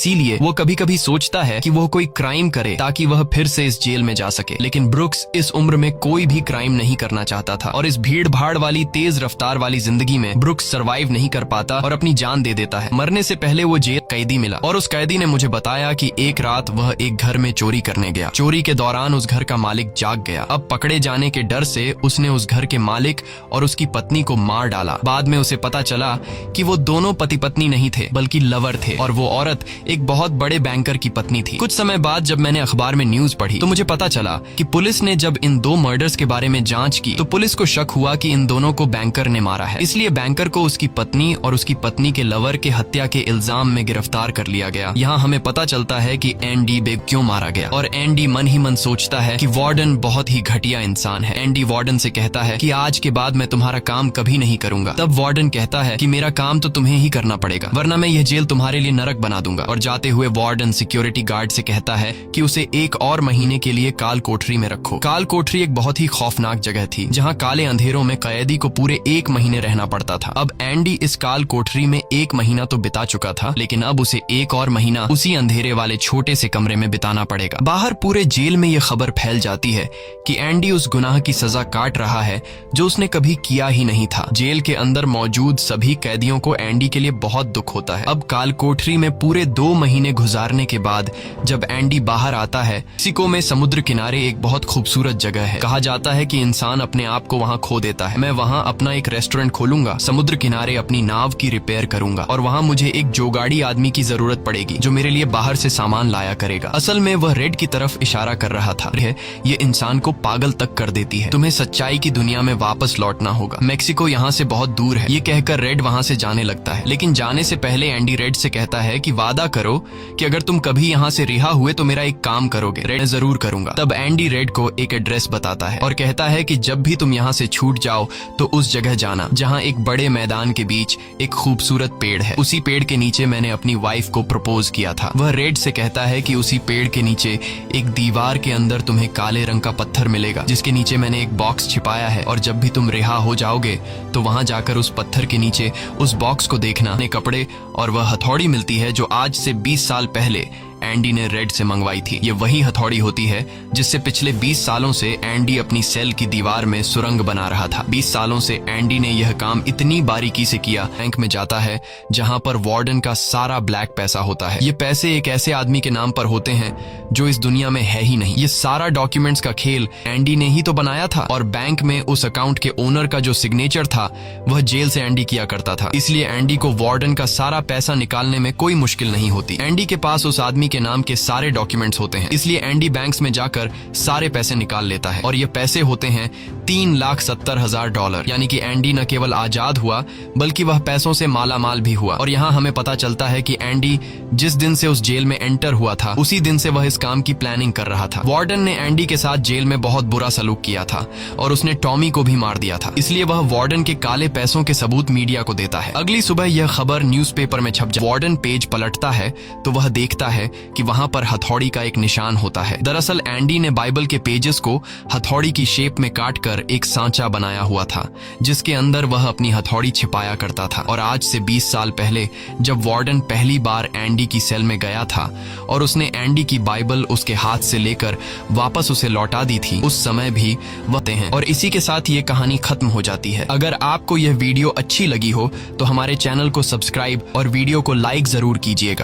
इसीलिए वो कभी कभी सोचता है कि वो कोई क्राइम करे ताकि वह फिर से इस जेल में जा सके। लेकिन ब्रुक्स इस उम्र में कोई भी क्राइम नहीं करना चाहता था और इस भीड़ भाड़ वाली तेज रफ्तार वाली जिंदगी में ब्रुक्स सरवाइव नहीं कर पाता और अपनी जान दे देता है। मरने से पहले वो जेल कैदी मिला और उस कैदी ने मुझे बताया कि एक रात वह एक घर में चोरी करने गया। चोरी के दौरान उस घर का मालिक जाग गया। अब पकड़े जाने के डर से उसने उस घर के मालिक और उसकी पत्नी को मार डाला। बाद में उसे पता चला कि वो दोनों पति पत्नी नहीं थे बल्कि लवर थे और वो औरत एक बहुत बड़े बैंकर की पत्नी थी। कुछ समय बाद जब मैंने अखबार में न्यूज पढ़ी तो मुझे पता चला कि पुलिस ने जब इन दो मर्डर्स के बारे में जांच की तो पुलिस को शक हुआ कि इन दोनों को बैंकर ने मारा है। इसलिए बैंकर को उसकी पत्नी और उसकी पत्नी के लवर के हत्या के इल्जाम में गिरफ्तार कर लिया गया। यहाँ हमें पता चलता है कि एंडी बेग क्यों मारा गया और एंडी मन ही मन सोचता है कि वार्डन बहुत ही घटिया इंसान है। एंडी वार्डन से कहता है कि आज के बाद मैं तुम्हारा काम कभी नहीं करूंगा। तब वार्डन कहता है कि मेरा काम तो तुम्हें ही करना पड़ेगा वरना मैं यह जेल तुम्हारे लिए नरक बना दूंगा। और जाते हुए वार्डन सिक्योरिटी गार्ड से कहता है कि उसे एक और महीने के लिए काल कोठरी में रखो। काल कोठरी एक बहुत ही खौफनाक जगह थी जहाँ काले अंधेरों में कैदी को पूरे 1 महीने रहना पड़ता था। अब एंडी इस काल कोठरी में 1 महीना तो बिता चुका था लेकिन अब उसे एक और महीना उसी अंधेरे वाले छोटे से कमरे में बिताना पड़ेगा। बाहर पूरे जेल में यह खबर फैल जाती है कि एंडी उस गुनाह की सजा काट रहा है जो उसने कभी किया ही नहीं था। जेल के अंदर मौजूद सभी कैदियों को एंडी के लिए बहुत दुख होता है। अब काल कोठरी में पूरे 2 महीने गुजारने के बाद जब एंडी बाहर आता है, मेक्सिको में समुद्र किनारे एक बहुत खूबसूरत जगह है। कहा जाता है कि इंसान अपने आप को वहाँ खो देता है। मैं वहाँ अपना एक रेस्टोरेंट खोलूंगा, समुद्र किनारे अपनी नाव की रिपेयर करूंगा और वहाँ मुझे एक जोगाड़ी आदमी की जरूरत पड़ेगी जो मेरे लिए बाहर से सामान लाया करेगा। असल में वह रेड की तरफ इशारा कर रहा था। ये इंसान को पागल तक कर देती है। तुम्हें सच्चाई की दुनिया में वापस लौटना होगा। मेक्सिको यहाँ से बहुत दूर है। ये कहकर रेड वहाँ से जाने लगता है लेकिन जाने से पहले एंडी रेड से कहता है कि वादा करो कि अगर तुम कभी यहाँ से रिहा हुए तो मेरा एक काम करोगे। रेड जरूर करूंगा। तब एंडी रेड को एक एड्रेस बताता है और कहता है कि जब भी तुम यहाँ से छूट जाओ तो उस जगह जाना जहाँ एक बड़े मैदान के बीच एक खूबसूरत पेड़ है। उसी पेड़ के नीचे मैंने अपनी वाइफ को प्रपोज किया था। वह रेड से कहता है कि उसी पेड़ के नीचे एक दीवार के अंदर तुम्हें काले रंग का पत्थर मिलेगा जिसके नीचे मैंने एक बॉक्स छिपाया है और जब भी तुम रिहा हो जाओगे तो वहां जाकर उस पत्थर के नीचे उस बॉक्स को देखना। कपड़े और वह हथौड़ी मिलती है जो आज से 20 साल पहले एंडी ने रेड से मंगवाई थी। ये वही हथौड़ी होती है जिससे पिछले 20 सालों से एंडी अपनी सेल की दीवार में सुरंग बना रहा था। 20 सालों से एंडी ने यह काम इतनी बारीकी से किया। बैंक में जाता है जहां पर वार्डन का सारा ब्लैक पैसा होता है। ये पैसे एक ऐसे आदमी के नाम पर होते हैं जो इस दुनिया में है ही नहीं। ये सारा डॉक्यूमेंट्स का खेल एंडी ने ही तो बनाया था और बैंक में उस अकाउंट के ओनर का जो सिग्नेचर था वह जेल से एंडी किया करता था। इसलिए एंडी को वार्डन का सारा पैसा निकालने में कोई मुश्किल नहीं होती। एंडी के पास उस आदमी के नाम के सारे डॉक्यूमेंट्स होते हैं इसलिए एंडी बैंक्स में जाकर सारे पैसे निकाल लेता है और ये पैसे होते हैं $3,70,000। यानी कि एंडी न केवल आजाद हुआ बल्कि वह पैसों से माला माल भी हुआ। और यहाँ हमें पता चलता है कि एंडी जिस दिन से उस जेल में एंटर हुआ था उसी दिन से वह इस काम की प्लानिंग कर रहा था। वार्डन ने एंडी के साथ जेल में बहुत बुरा सलूक किया था और उसने टॉमी को भी मार दिया था। इसलिए वह वार्डन के काले पैसों के सबूत मीडिया को देता है। अगली सुबह यह खबर न्यूज़पेपर में छप जाती है। वार्डन पेज पलटता है तो वह देखता है कि वहां पर हथौड़ी का एक निशान होता है। दरअसल एंडी ने बाइबल के पेजेस को हथौड़ी की शेप में काटकर एक सांचा बनाया हुआ था जिसके अंदर वह अपनी हथौड़ी छिपाया करता था। और आज से 20 साल पहले जब वार्डन पहली बार एंडी की सेल में गया था और उसने एंडी की बाइबल उसके हाथ से लेकर वापस उसे लौटा दी थी उस समय भी वह हैं। और इसी के साथ ये कहानी खत्म हो जाती है। अगर आपको यह वीडियो अच्छी लगी हो तो हमारे चैनल को सब्सक्राइब और वीडियो को लाइक जरूर कीजिएगा।